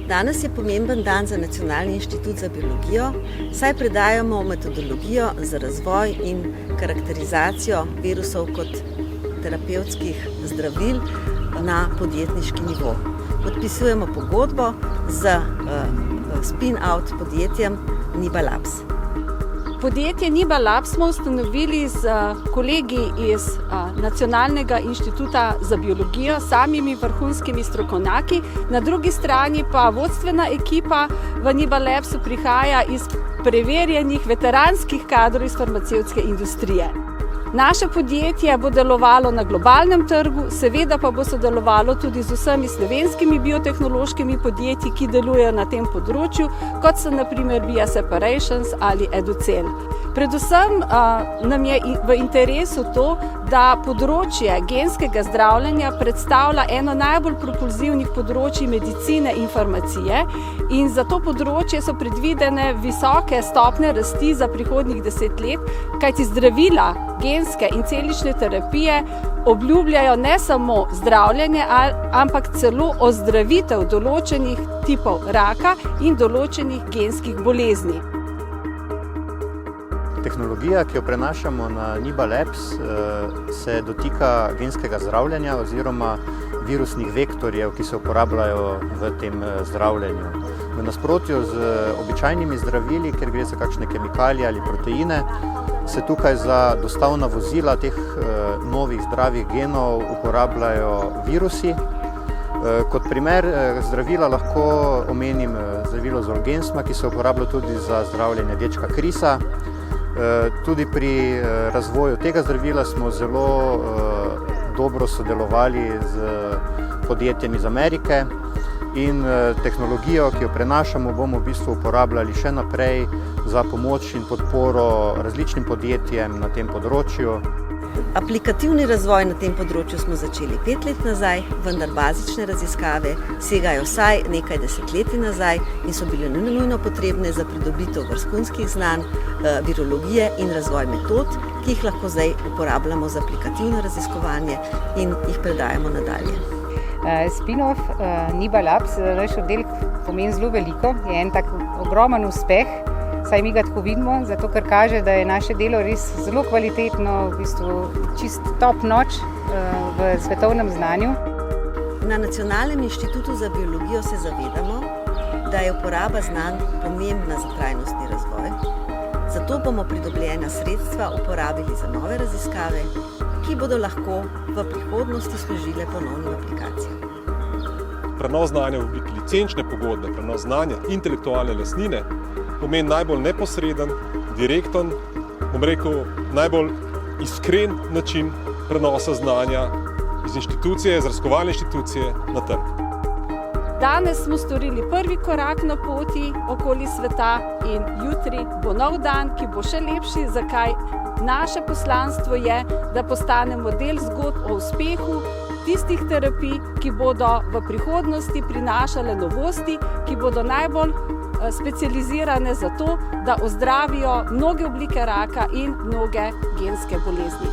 Danes je pomemben dan za Nacionalni inštitut za biologijo, saj predajamo metodologijo za razvoj in karakterizacijo virusov kot terapevtskih zdravil na podjetniški nivo. Podpisujemo pogodbo z spin-out podjetjem Niba Labs. Podjetje Niba Labs smo ustanovili z kolegi iz Nacionalnega inštituta za biologijo, samimi vrhunskimi strokovnjaki. Na drugi strani pa vodstvena ekipa v Niba Labsu prihaja iz preverjenih veteranskih kadrov iz farmacevtske industrije. Naše podjetje bo delovalo na globalnem trgu, seveda pa bo sodelovalo tudi z vsemi slovenskimi biotehnološkimi podjetji, ki delujejo na tem področju, kot so na primer Bioseparations ali Educel. Predvsem nam je v interesu to, da področje genskega zdravljenja predstavlja eno najbolj propulzivnih področij medicine in farmacije in za to področje so predvidene visoke stopnje rasti za prihodnjih 10 let, kajti zdravila, genske in celične terapije obljubljajo ne samo zdravljenje, ampak celo ozdravitev določenih tipov raka in določenih genskih bolezni. Tehnologija, ki jo prenašamo na Niba Labs, se dotika genskega zdravljenja oziroma virusnih vektorjev, ki se uporabljajo v tem zdravljenju. V nasprotju z običajnimi zdravili, ker gre za kakšne kemikalije ali proteine, se tukaj za dostavna vozila teh novih zdravih genov uporabljajo virusi. Kot primer zdravila lahko omenim zdravilo Zolgensma, ki se uporablja tudi za zdravljenje dečka Krisa. Tudi pri razvoju tega zdravila smo zelo dobro sodelovali z podjetjem iz Amerike in tehnologijo, ki jo prenašamo, bomo v bistvu uporabljali še naprej za pomoč in podporo različnim podjetjem na tem področju. Aplikativni razvoj na tem področju smo začeli 5 let nazaj, vendar bazične raziskave segajo vsaj nekaj desetletij nazaj in so bile nujno potrebne za pridobitev vrhunskih znanj, virologije in razvoj metod, ki jih lahko zdaj uporabljamo za aplikativno raziskovanje in jih predajamo nadalje. Spin-off Niba Labs, naš oddelek pomeni zelo veliko, je en tak ogromen uspeh, saj mi ga tako vidimo, zato ker kaže, da je naše delo res zelo kvalitetno, v bistvu čist top notch v svetovnem znanju. Na Nacionalnem inštitutu za biologijo se zavedamo, da je uporaba znanj pomembna za trajnostni razvoj, zato bomo pridobljena sredstva uporabili za nove raziskave, ki bodo lahko v prihodnosti služile ponovnim aplikacijam. Prenos znanja v obliki licenčne pogodbe, prenos znanja intelektualne lastnine pomeni najbolj neposreden, direkten, najbolj iskren način prenosa znanja iz inštitucije, iz raziskovalne inštitucije na trg. Danes smo storili prvi korak na poti okoli sveta in jutri bo nov dan, ki bo še lepši. Zakaj? Naše poslanstvo je, da postanemo del zgodb o uspehu tistih terapij, ki bodo v prihodnosti prinašale novosti, ki bodo najbolj specializirane za to, da ozdravijo mnoge oblike raka in mnoge genske bolezni.